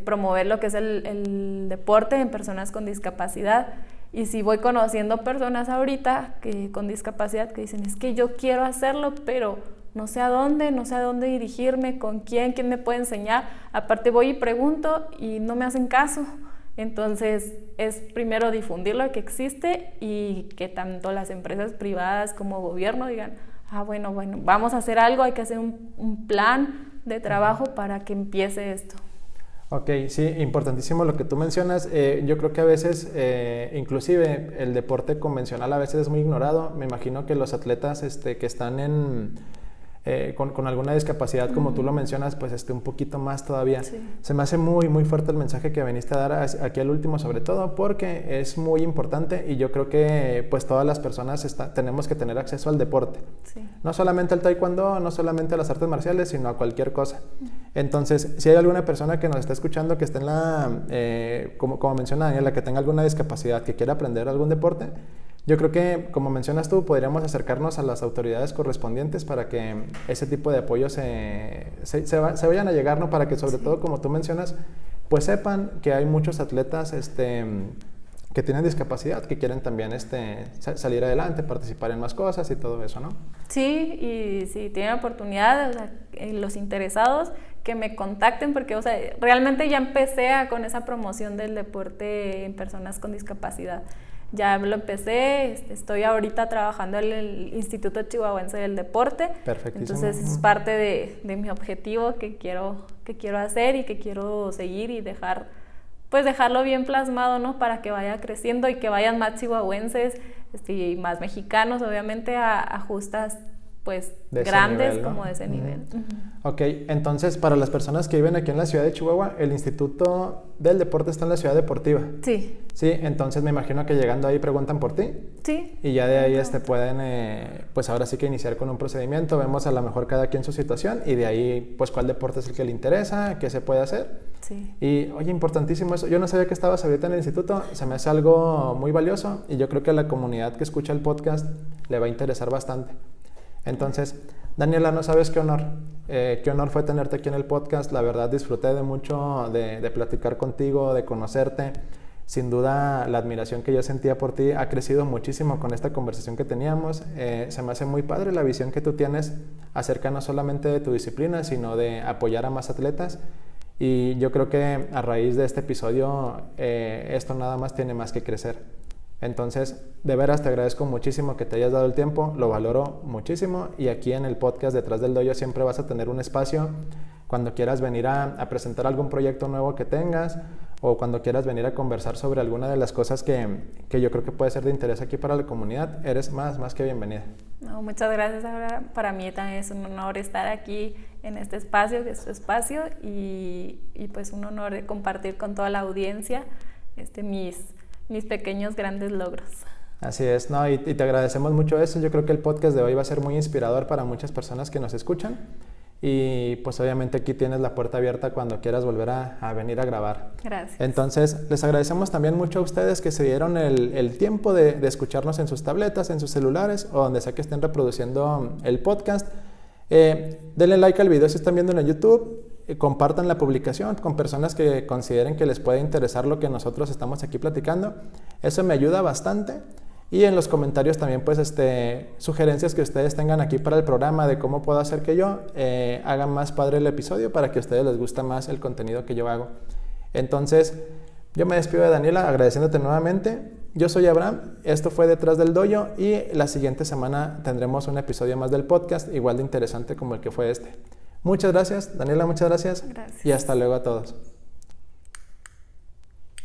Promover lo que es el deporte en personas con discapacidad. Y si voy conociendo personas ahorita con discapacidad que dicen, es que yo quiero hacerlo, pero no sé a dónde dirigirme, con quién me puede enseñar. Aparte voy y pregunto y no me hacen caso. Entonces es primero difundirlo que existe y que tanto las empresas privadas como gobierno digan, bueno, vamos a hacer algo, hay que hacer un plan de trabajo para que empiece esto. Ok, sí, importantísimo lo que tú mencionas. Yo creo que a veces, inclusive el deporte convencional a veces es muy ignorado. Me imagino que los atletas que están con alguna discapacidad, como tú lo mencionas, pues un poquito más todavía. Sí. Se me hace muy, muy fuerte el mensaje que viniste a dar aquí al último, sobre todo porque es muy importante y yo creo que pues todas las personas tenemos que tener acceso al deporte. Sí. No solamente al taekwondo, no solamente a las artes marciales, sino a cualquier cosa. Entonces, si hay alguna persona que nos está escuchando que esté como menciona Daniela, que tenga alguna discapacidad, que quiera aprender algún deporte, yo creo que, como mencionas tú, podríamos acercarnos a las autoridades correspondientes para que ese tipo de apoyo se vayan a llegar, ¿no? Para que, sobre todo, como tú mencionas, pues sepan que hay muchos atletas que tienen discapacidad, que quieren también salir adelante, participar en más cosas y todo eso, ¿no? Sí, y si tienen oportunidad, o sea, los interesados, que me contacten, porque, o sea, realmente ya empecé con esa promoción del deporte en personas con discapacidad. Ya lo empecé, estoy ahorita trabajando en el Instituto Chihuahuense del Deporte. Perfectísimo. Entonces es parte de mi objetivo que quiero hacer y que quiero seguir y dejarlo bien plasmado, ¿no? Para que vaya creciendo y que vayan más chihuahuenses y más mexicanos, obviamente, a justas pues grandes nivel, ¿no? Como de ese nivel. Ok, entonces para las personas que viven aquí en la ciudad de Chihuahua, el Instituto del Deporte está en la ciudad deportiva. Sí. Sí, entonces me imagino que llegando ahí preguntan por ti. Sí. Y ya de ahí pueden, pues ahora sí que iniciar con un procedimiento, vemos a lo mejor cada quien su situación y de ahí pues cuál deporte es el que le interesa, qué se puede hacer. Sí. Y oye, importantísimo eso, yo no sabía que estabas ahorita en el instituto, se me hace algo muy valioso y yo creo que a la comunidad que escucha el podcast le va a interesar bastante. Entonces, Daniela, no sabes qué honor fue tenerte aquí en el podcast. La verdad disfruté de mucho de platicar contigo, de conocerte. Sin duda, la admiración que yo sentía por ti ha crecido muchísimo con esta conversación que teníamos. Se me hace muy padre la visión que tú tienes acerca no solamente de tu disciplina, sino de apoyar a más atletas. Y yo creo que a raíz de este episodio, esto nada más tiene más que crecer. Entonces, de veras te agradezco muchísimo que te hayas dado el tiempo, lo valoro muchísimo y aquí en el podcast Detrás del Dojo siempre vas a tener un espacio cuando quieras venir a presentar algún proyecto nuevo que tengas o cuando quieras venir a conversar sobre alguna de las cosas que yo creo que puede ser de interés aquí para la comunidad, eres más que bienvenida. No, muchas gracias, Abraham. Para mí también es un honor estar aquí en este espacio, que es tu espacio, y pues un honor de compartir con toda la audiencia mis pequeños grandes logros. Así es, no, y te agradecemos mucho eso. Yo creo que el podcast de hoy va a ser muy inspirador para muchas personas que nos escuchan. Y pues obviamente aquí tienes la puerta abierta cuando quieras volver a venir a grabar. Gracias. Entonces, les agradecemos también mucho a ustedes que se dieron el tiempo de escucharnos en sus tabletas, en sus celulares o donde sea que estén reproduciendo el podcast. Denle like al video si están viendo en YouTube. Compartan la publicación con personas que consideren que les puede interesar lo que nosotros estamos aquí platicando. Eso me ayuda bastante. Y en los comentarios también pues sugerencias que ustedes tengan aquí para el programa de cómo puedo hacer que yo haga más padre el episodio para que a ustedes les guste más el contenido que yo hago. Entonces, yo me despido de Daniela agradeciéndote nuevamente. Yo soy Abraham, esto fue Detrás del Dojo y la siguiente semana tendremos un episodio más del podcast igual de interesante como el que fue este. Muchas gracias, Daniela, muchas gracias. Gracias. Y hasta luego a todos.